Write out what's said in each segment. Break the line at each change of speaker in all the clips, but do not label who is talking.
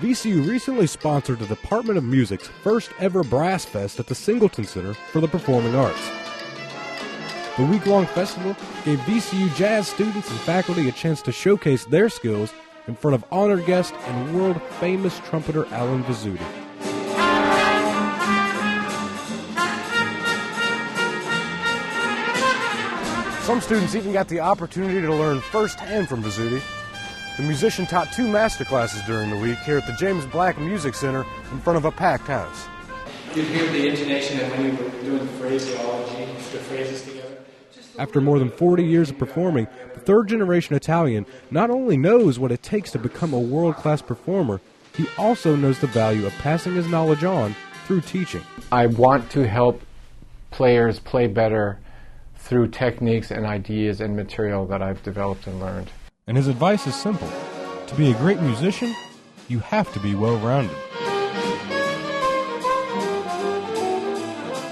VCU recently sponsored the Department of Music's first ever Brass Fest at the Singleton Center for the Performing Arts. The week-long festival gave VCU jazz students and faculty a chance to showcase their skills in front of honored guest and world-famous trumpeter Alan Vizzuti. Some students even got the opportunity to learn firsthand from Vizzuti. The musician taught 2 masterclasses during the week here at the James Black Music Center in front of a packed house.
You hear the intonation and when you were doing the phraseology, the phrases together.
After more than 40 years of performing, the third-generation Italian not only knows what it takes to become a world-class performer, he also knows the value of passing his knowledge on through teaching.
I want to help players play better through techniques and ideas and material that I've developed and learned.
And his advice is simple. To be a great musician, you have to be well-rounded.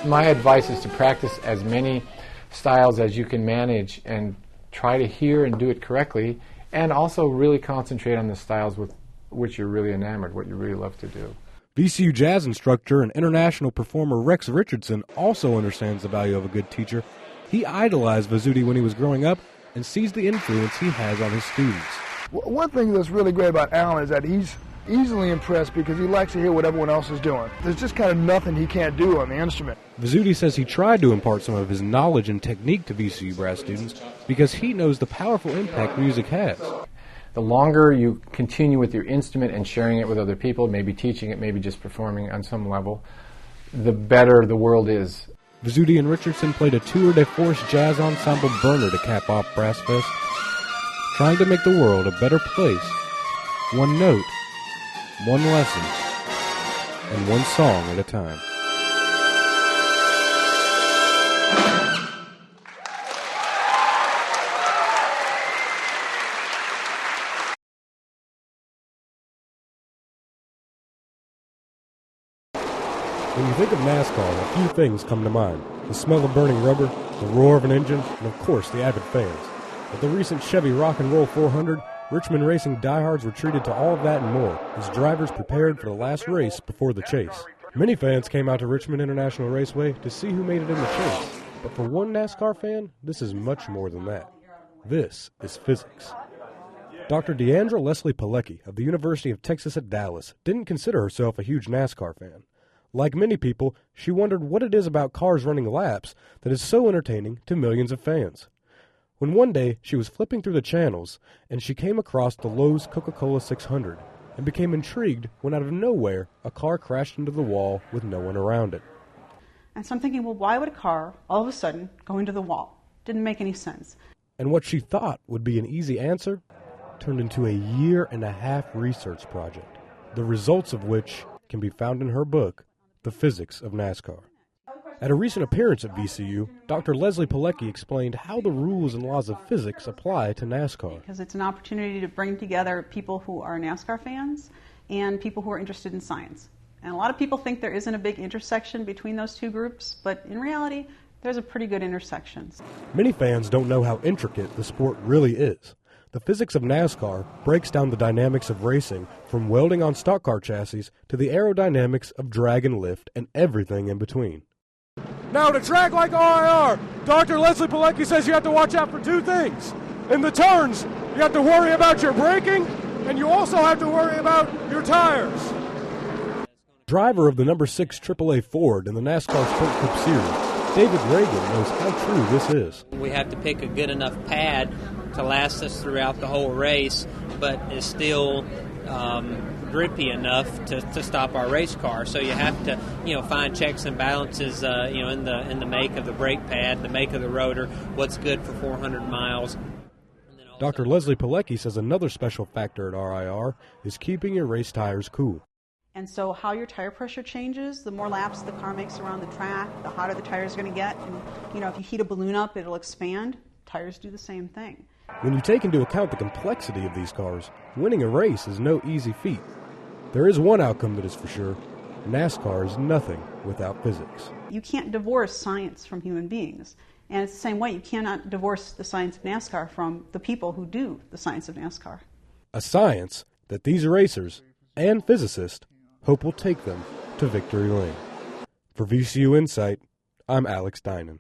My advice is to practice as many styles as you can manage and try to hear and do it correctly, and also really concentrate on the styles with which you're really enamored, what you really love to do.
VCU jazz instructor and international performer Rex Richardson also understands the value of a good teacher. He idolized Vizzuti when he was growing up and sees the influence he has on his students.
One thing that's really great about Alan is that he's easily impressed because he likes to hear what everyone else is doing. There's just kind of nothing he can't do on the instrument.
Vizzuti says he tried to impart some of his knowledge and technique to VCU brass students because he knows the powerful impact music has.
The longer you continue with your instrument and sharing it with other people, maybe teaching it, maybe just performing on some level, the better the world is.
Vizzuti and Richardson played a tour de force jazz ensemble burner to cap off Brass Fest, trying to make the world a better place, one note, one lesson, and one song at a time. When you think of NASCAR, a few things come to mind. The smell of burning rubber, the roar of an engine, and of course the avid fans. At the recent Chevy Rock and Roll 400, Richmond Racing diehards were treated to all of that and more as drivers prepared for the last race before the chase. Many fans came out to Richmond International Raceway to see who made it in the chase. But for one NASCAR fan, this is much more than that. This is physics. Dr. Deandra Leslie Pilecki of the University of Texas at Dallas didn't consider herself a huge NASCAR fan. Like many people, she wondered what it is about cars running laps that is so entertaining to millions of fans. When one day she was flipping through the channels and she came across the Lowe's Coca-Cola 600 and became intrigued when out of nowhere a car crashed into the wall with no one around it.
And so I'm thinking, well, why would a car all of a sudden go into the wall? Didn't make any sense.
And what she thought would be an easy answer turned into a 1.5-year research project, the results of which can be found in her book, The Physics of NASCAR. At a recent appearance at VCU, Dr. Leslie Pilecki explained how the rules and laws of physics apply to NASCAR.
Because it's an opportunity to bring together people who are NASCAR fans and people who are interested in science. And a lot of people think there isn't a big intersection between those two groups, but in reality, there's a pretty good intersection.
Many fans don't know how intricate the sport really is. The physics of NASCAR breaks down the dynamics of racing from welding on stock car chassis to the aerodynamics of drag and lift and everything in between. Now, to track like RIR, Dr. Leslie Pilecki says you have to watch out for 2 things. In the turns, you have to worry about your braking, and you also have to worry about your tires. Driver of the number 6 AAA Ford in the NASCAR Sport Cup Series, David Reagan knows how true this is.
We have to pick a good enough pad to last us throughout the whole race, but is still grippy enough to stop our race car. So you have to, find checks and balances, in the make of the brake pad, the make of the rotor, what's good for 400 miles.
Dr. Leslie Pilecki says another special factor at RIR is keeping your race tires cool.
And so how your tire pressure changes, the more laps the car makes around the track, the hotter the tire is going to get. And, if you heat a balloon up, it'll expand. Tires do the same thing.
When you take into account the complexity of these cars, winning a race is no easy feat. There is one outcome that is for sure. NASCAR is nothing without physics.
You can't divorce science from human beings. And it's the same way, you cannot divorce the science of NASCAR from the people who do the science of NASCAR.
A science that these racers and physicist hope will take them to victory lane. For VCU Insight, I'm Alex Dinan.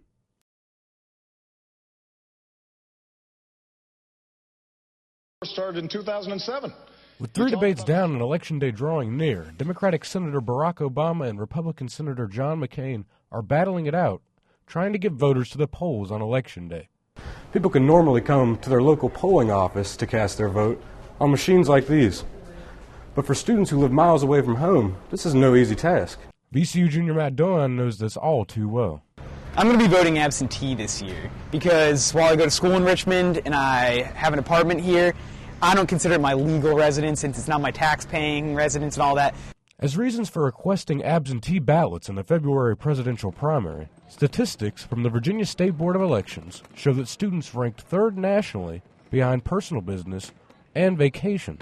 Started in 2007.
With 3 debates down and Election Day drawing near, Democratic Senator Barack Obama and Republican Senator John McCain are battling it out, trying to get voters to the polls on Election Day. People can normally come to their local polling office to cast their vote on machines like these. But for students who live miles away from home, this is no easy task. VCU junior Matt Doan knows this all too well.
I'm going to be voting absentee this year because while I go to school in Richmond and I have an apartment here, I don't consider it my legal residence since it's not my tax-paying residence and all that.
As reasons for requesting absentee ballots in the February presidential primary, statistics from the Virginia State Board of Elections show that students ranked 3rd nationally behind personal business and vacation.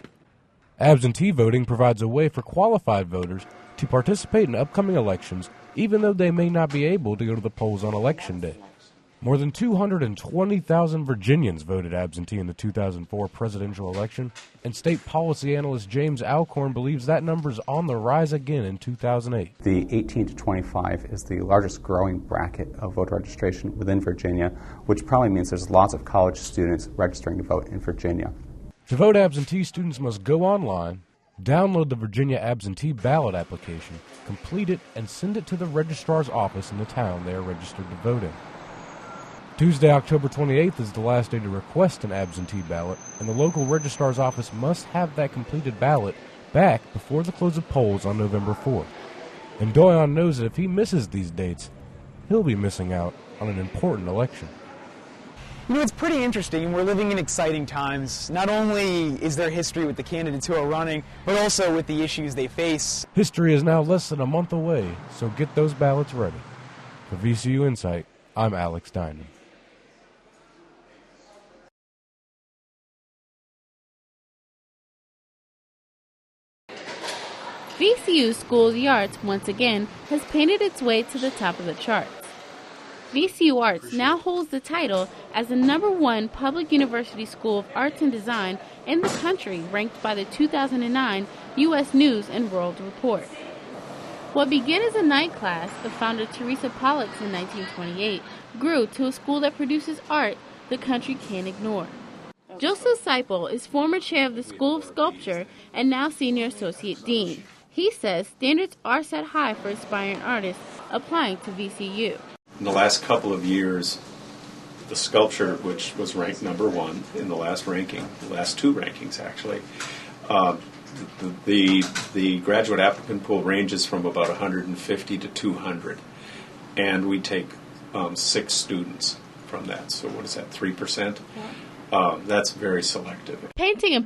Absentee voting provides a way for qualified voters to participate in upcoming elections even though they may not be able to go to the polls on Election Day. More than 220,000 Virginians voted absentee in the 2004 presidential election, and state policy analyst James Alcorn believes that number is on the rise again in 2008.
The 18 to 25 is the largest growing bracket of voter registration within Virginia, which probably means there's lots of college students registering to vote in Virginia.
To vote absentee, students must go online, download the Virginia absentee ballot application, complete it, and send it to the registrar's office in the town they are registered to vote in. Tuesday, October 28th is the last day to request an absentee ballot, and the local registrar's office must have that completed ballot back before the close of polls on November 4th. And Doyon knows that if he misses these dates, he'll be missing out on an important election.
You know, it's pretty interesting. We're living in exciting times. Not only is there history with the candidates who are running, but also with the issues they face.
History is now less than a month away, so get those ballots ready. For VCU Insight, I'm Alex Dinan.
VCU School of the Arts, once again, has painted its way to the top of the charts. VCU Arts now holds the title as the #1 public university school of arts and design in the country, ranked by the 2009 U.S. News and World Report. What began as a night class, the founder Teresa Pollux in 1928, grew to a school that produces art the country can't ignore. Joseph Seipel is former chair of the School of Sculpture and now senior associate dean. He says standards are set high for aspiring artists applying to VCU.
In the last couple of years, the sculpture, which was ranked #1 in the last ranking, the last 2 rankings actually, the graduate applicant pool ranges from about 150 to 200, and we take 6 students from that. So what is that, 3%? That's very selective.
Painting and